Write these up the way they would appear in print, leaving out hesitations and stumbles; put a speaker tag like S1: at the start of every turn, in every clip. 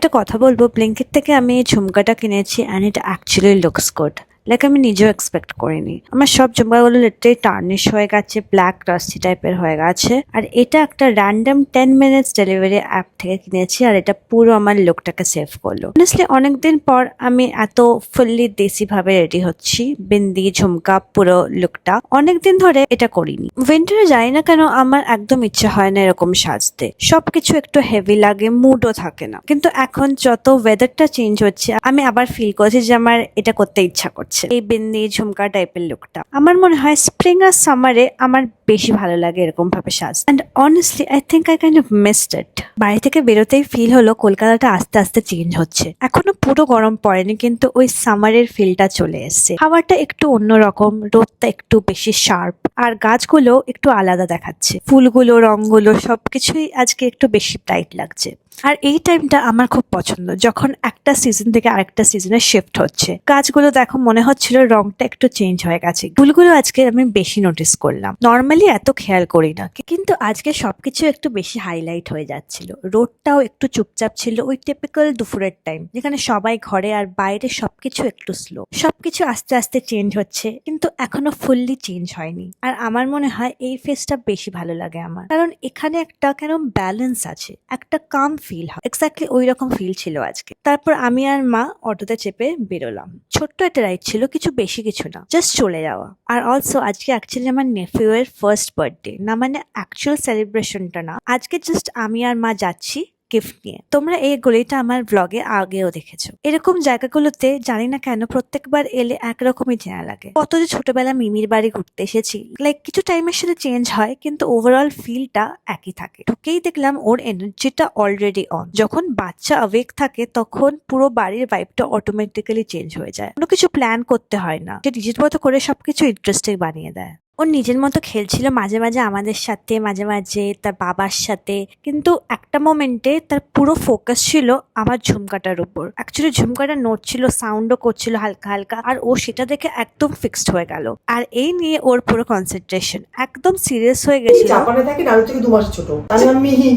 S1: একটা কথা বলবো, ব্লিঙ্কিট থেকে আমি এই ঝুমকাটা কিনেছি and it actually looks good. Like আমি নিজেও এক্সপেক্ট করিনি। আমার সব ঝুমকাগুলো লিটারালি টার্নিশ হয়ে গেছে, ব্ল্যাক রাস্টি টাইপের হয়ে গেছে। আর এটা একটা র্যান্ডম 10 মিনিটস ডেলিভারি অ্যাপ থেকে কিনেছি, আর এটা পুরো আমার লুকটাকে সেভ করলো। অনেস্টলি অনেকদিন পর আমি এত ফুললি দেশি ভাবে রেডি হচ্ছি, বিন্দি ঝুমকা পুরো লুকটা। অনেকদিন ধরে এটা করিনি। উইন্টারে যাই না কেন আমার একদম ইচ্ছা হয় না এরকম সাজতে, সবকিছু একটু হেভি লাগে, মুডও থাকে না। কিন্তু এখন যত ওয়েদারটা চেঞ্জ হচ্ছে আমি আবার ফিল করছি যে আমার এটা করতে ইচ্ছা করছে, এই বিন্দি ঝুমকা টাইপের লুকটা। আমার মনে হয় স্প্রিং আর সামারে আমার বেশি ভালো লাগে এরকম ভাবে সাজ। And honestly I think I kind of missed it. বাড়ি থেকে বেরোতেই ফিল হলো কলকাতাটা আস্তে আস্তে চেঞ্জ হচ্ছে। এখনো পুরো গরম পড়েনি কিন্তু ওই সামারের ফিলটা চলে এসছে। হাওয়াটা একটু অন্যরকম, রোদটা একটু বেশি শার্প, আর গাছগুলো একটু আলাদা দেখাচ্ছে। ফুলগুলো, রংগুলো সবকিছুই আজকে একটু বেশি ব্রাইট লাগছে। আর এই টাইমটা আমার খুব পছন্দ, যখন একটা সিজন থেকে আরেকটা সিজনে শিফট হচ্ছে। গাছগুলো দেখো মনে হচ্ছিল রংটা একটু চেঞ্জ হয়ে গেছে। ফুলগুলো আজকে আমি বেশি নোটিস করলাম, নর্মালি এত খেয়াল করি না, কিন্তু আজকে সবকিছু একটু বেশি হাইলাইট হয়ে যাচ্ছিল। রোদটাও একটু চুপচাপ ছিল, ওই টিপিক্যাল দুপুরের টাইম যেখানে সবাই ঘরে আর বাইরে সবকিছু একটু স্লো। সবকিছু আস্তে আস্তে চেঞ্জ হচ্ছে কিন্তু এখনো ফুললি চেঞ্জ হয়নি। আর আমার মনে হয় এই ফেসটা বেশি ভালো লাগে আমার, কারণ এখানে একটা কেন ব্যালেন্স আছে, একটা কাম ফিল হয়। এক্স্যাক্টলি ওই রকম ফিল ছিল আজকে। তারপর আমি আর মা অটোতে চেপে বেরোলাম। ছোট্ট একটা রাইড ছিল, কিছু বেশি কিছু না, জাস্ট চলে যাওয়া। আর অলসো আজকে অ্যাকচুয়ালি আমার নেফিউ এর ফার্স্ট বার্থডে, না মানে অ্যাকচুয়াল সেলিব্রেশনটা না, আজকে জাস্ট আমি আর মা যাচ্ছি গিফট নিয়ে। তোমরা এই গলিটা আমার ব্লগে আগেও দেখেছো। এরকম জায়গাগুলোতে জানি না কেন প্রত্যেকবার এলে একরকমই চেনা লাগে। কত যে ছোটবেলা মিমির বাড়ি ঘুরতে এসেছি, লাইক কিছু টাইমের সাথে চেঞ্জ হয় কিন্তু ওভারঅল ফিলটা একই থাকে। ঢুকেই দেখলাম ওর এনার্জিটা অলরেডি অন। যখন বাচ্চা অ্যাওয়েক থাকে তখন পুরো বাড়ির ভাইবটা অটোমেটিক্যালি চেঞ্জ হয়ে যায়। কোনো কিছু প্ল্যান করতে হয় না, যে নিজের মতো করে সবকিছু ইন্টারেস্টিং বানিয়ে দেয়। ও নিজের মতো খেলছিল মাঝে মাঝে আমাদের সাথে, মাঝে মাঝে তার বাবার সাথে, কিন্তু একটা মোমেন্টে তার পুরো ফোকাস ছিল আমার ঝুমকাটার উপর। অ্যাকচুয়ালি ঝুমকাটা নড়ছিল, সাউন্ডও করছিল হালকা হালকা, আর ও সেটা দেখে একদম ফিক্সড হয়ে গেল। আর এই নিয়ে ওর পুরো কনসেন্ট্রেশন একদম সিরিয়াস হয়ে গেছিল।
S2: জাপানে থাকে, নারু থেকে 2 মাস ছোট। তার নাম মিহি।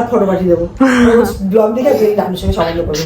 S2: ফটো পাঠিয়ে দেবো, ব্লগ দেখে রানুর সঙ্গে সাহায্য করবে।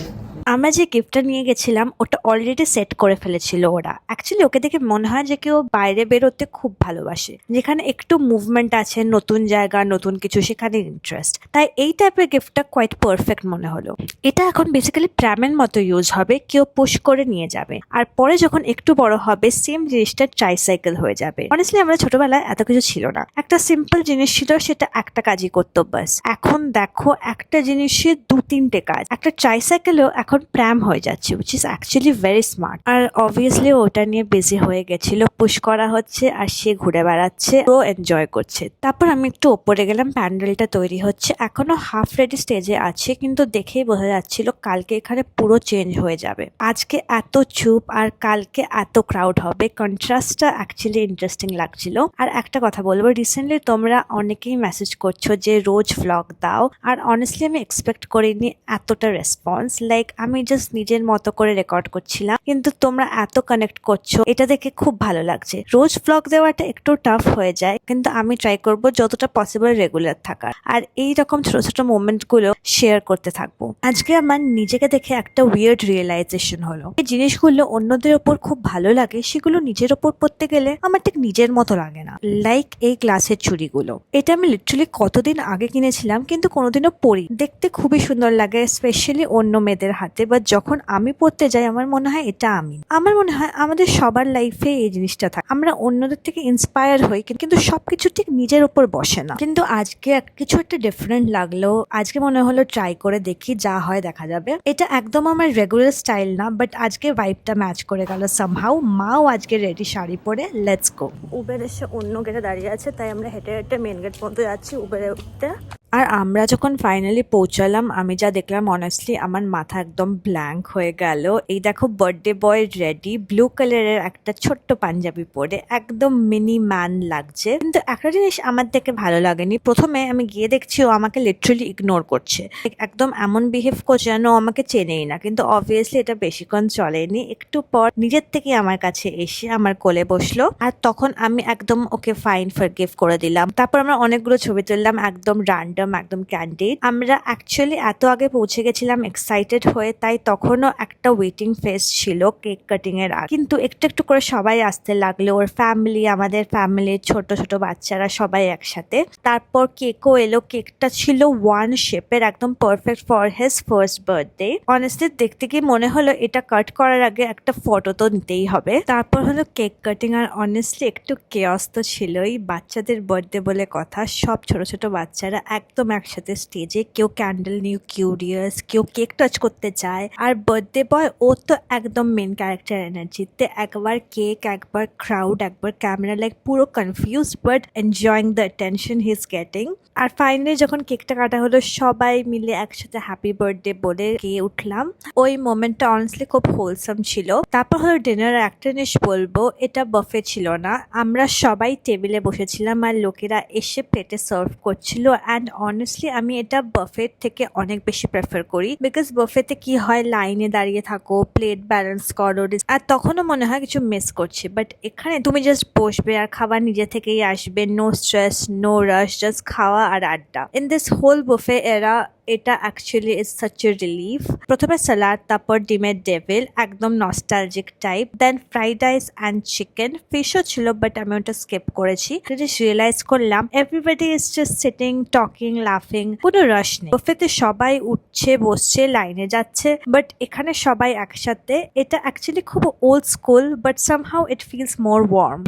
S1: আমরা যে গিফটটা নিয়ে গেছিলাম ওটা অলরেডি সেট করে ফেলেছিল ওরা। অ্যাকচুয়ালি ওকে দেখে মনে হয় যে কেউ বাইরে বেরোতে খুব ভালোবাসে, যেখানে একটু মুভমেন্ট আছে, নতুন জায়গা, নতুন কিছু, সেখানে ইন্টারেস্ট। তাই এই টাইপের গিফটটা কোয়াইট পারফেক্ট মনে হলো। এটা এখন বেসিক্যালি প্র্যামের মতো ইউজ হবে, কেউ পুশ করে নিয়ে যাবে, আর পরে যখন একটু বড় হবে সেম জিনিসটা ট্রাইসাইকেল হয়ে যাবে। অনেস্টলি আমরা ছোটবেলায় এত কিছু ছিল না, একটা সিম্পল জিনিস ছিল, সেটা একটা কাজই করতো বাস। এখন দেখো একটা জিনিসের 2-3টে কাজ। একটা ট্রাইসাইকেলও এখন প্র্যাম হয়ে যাচ্ছে, which is actually very smart. আর অবভিয়াসলি ওটা নিয়ে বিজি হয়ে গেছিল, পুশ করা হচ্ছে আর সে ঘুরে বেড়াচ্ছে, ও এনজয় করছে। তারপর আমি একটু ওপরে গেলাম, প্যান্ডেলটা তৈরি হচ্ছে, এখনো হাফ রেডি স্টেজে আছে, কিন্তু দেখেই বোঝা যাচ্ছিল কালকে এখানে পুরো চেঞ্জ হয়ে যাবে। আজকে এত চুপ আর কালকে এত ক্রাউড হবে, কন্ট্রাস্টটা অ্যাকচুয়ালি ইন্টারেস্টিং লাগছিল। আর একটা কথা বলবো, রিসেন্টলি তোমরা অনেকেই মেসেজ করছো যে রোজ ভ্লগ দাও, আর অনেস্টলি আমি এক্সপেক্ট করিনি এতটা রেসপন্স। লাইক আমি জাস্ট নিজের মতো করে রেকর্ড করছিলাম, কিন্তু তোমরা এত কানেক্ট করছো, এটা দেখে খুব ভালো লাগছে। রোজ ভ্লগ দেওয়াটা একটু টাফ হয়ে যায়, কিন্তু আমি ট্রাই করব যতটা পসিবল রেগুলার থাকার, আর এই রকম ছোট ছোট মোমেন্ট গুলো শেয়ার করতে থাকবো। আজকে আমার নিজেকে দেখে একটা উইয়ার্ড রিয়েলাইজেশন হলো, এই জিনিসগুলো অন্যদের ওপর খুব ভালো লাগে, সেগুলো নিজের ওপর পড়তে গেলে আমার ঠিক নিজের মতো লাগে না। লাইক এই গ্লাসের চুড়িগুলো, এটা আমি লিটারালি কতদিন আগে কিনেছিলাম কিন্তু কোনোদিনও পরি। দেখতে খুবই সুন্দর লাগে, স্পেশালি অন্য মেয়েদের হাতে, বা যখন আমি পড়তে যাই আমার মনে হয় এটা আমি। আমার মনে হয় আমাদের সবার লাইফে এই জিনিসটা থাকে, আমরা অন্যদের থেকে ইন্সপায়ার হই কিন্তু সবকিছু ঠিক নিজের উপর বসে না। কিন্তু আজকে কিছু একটা ডিফারেন্ট লাগলো, আজকে মনে হলো ট্রাই করে দেখি, যা হয় দেখা যাবে। এটা একদম আমার রেগুলার স্টাইল না, বাট আজকে ভাইবটা ম্যাচ করে গেল সামহাউ। মাও আজকে রেডি শাড়ি পরে, লেটস গো। উবের এসে অন্য গেটে দাঁড়িয়ে আছে, তাই আমরা হেঁটে হেঁটে মেন গেট পর্যন্ত যাচ্ছি উবেরে উঠতে। আর আমরা যখন ফাইনালি পৌঁছালাম, আমি যা দেখলাম অনেস্টলি আমার মাথা একদম ব্ল্যাঙ্ক হয়ে গেল। এই দেখো বার্থডে বয় রেডি, ব্লু কালারের একটা ছোট্ট পাঞ্জাবি পরে, একদম মিনি ম্যান লাগছে। কিন্তু একটা জিনিস আমার দেখে ভালো লাগেনি, প্রথমে আমি গিয়ে দেখছি ও আমাকে লিটারালি ইগনোর করছে, একদম এমন বিহেভ করছে যেন ও আমাকে চেনেই না। কিন্তু অবভিয়াসলি এটা বেশিক্ষণ চলেনি, একটু পর নিজের থেকে আমার কাছে এসে আমার কোলে বসলো, আর তখন আমি একদম ওকে ফাইন ফরগিভ করে দিলাম। তারপর আমরা অনেকগুলো ছবি তুললাম, একদম রান্ডম একদম ক্যান্ডিড। আমরা অ্যাকচুয়ালি এত আগে পৌঁছে গেছিলাম এক্সাইটেড হয়ে, তাই তখনও একটা ওয়েটিং ফেজ ছিল কেক কাটিং এর আগে। কিন্তু একটু একটু করে সবাই আসতে লাগলো, ওর ফ্যামিলি, আমাদের ফ্যামিলির ছোট ছোট বাচ্চারা সবাই একসাথে। তারপর কেকও এলো। কেকটা ছিল ওয়ান শেপের, একদম perfect for his first birthday. Honestly দেখতে কি মনে হলো এটা কাট করার আগে একটা ফটো তো নিতেই হবে। তারপর হলো কেক কাটিং, আর অনেস্টলি একটু কেয়স তো ছিলই। বাচ্চাদের বার্থডে বলে কথা, সব ছোট ছোট বাচ্চারা একদম একসাথে স্টেজে, কেউ ক্যান্ডেল নিউ কিউরিয়াস, কেউ কেক টাচ করতে চায়। আর বার্থডে বয় ও তো একদম মেন ক্যারেক্টার এনার্জিতে, একবার কেক, একবার ক্রাউড, একবার ক্যামেরা, লাইক পুরো confuse but enjoying the attention he is getting. আর ফাইনালি যখন কেকটা কাটা হলো, সবাই মিলে একসাথে হ্যাপি বার্থডে বলে গিয়ে উঠলাম। ওই মোমেন্টটা অনেস্টলি খুব হোলসাম ছিল। তারপর হলো ডিনার। একটা জিনিস বলবো, এটা বাফে ছিল না, আমরা সবাই টেবিলে বসেছিলাম আর লোকেরা এসে প্লেটে সার্ভ করছিল। অ্যান্ড অনেস্টলি আমি এটা বাফের থেকে অনেক বেশি প্রেফার করি, বিকজ বাফেতে কি হয়, লাইনে দাঁড়িয়ে থাকো, প্লেট ব্যালেন্স করো, আর তখনও মনে হয় কিছু মিস করছি। বাট এখানে তুমি জাস্ট বসবে আর খাবার নিজে থেকেই আসবে, no stress, no rush, just খাওয়া আর আড্ডা। ইন দিস হোল বুফে এরা এটা actually is such a relief. প্রথমে স্যালাড, তারপর ডিমের ডেভিল, একদম nostalgic type, then fried rice and chicken. ফিশও ছিল বাট আমি ওটা স্কিপ করেছি। রিয়েলাইজ করলাম everybody is just sitting, talking, লাফিং, কোনো রাশ নেই। বুফেতে সবাই উঠছে, বসছে, লাইনে যাচ্ছে, বাট এখানে সবাই একসাথে। এটা অ্যাকচুয়ালি খুব old school, but somehow it feels more warm.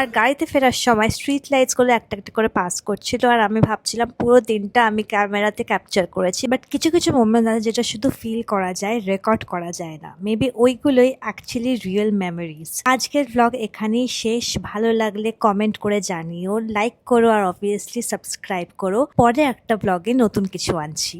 S1: আর গাড়িতে ফেরার সময় স্ট্রিট লাইটস গুলো একটা একটা করে পাস করছিল, আর আমি ভাবছিলাম পুরো দিনটা আমি ক্যামেরাতে ক্যাপচার করেছি। বাট কিছু কিছু মোমেন্ট আছে যেটা শুধু ফিল করা যায়, রেকর্ড করা যায় না। মেবি ওইগুলোই অ্যাকচুয়ালি রিয়েল মেমোরিজ। আজকের ব্লগ এখানেই শেষ। ভালো লাগলে কমেন্ট করে জানিও, লাইক করো, আর অবভিয়াসলি সাবস্ক্রাইব করো। পরে একটা ব্লগে নতুন কিছু আনছি।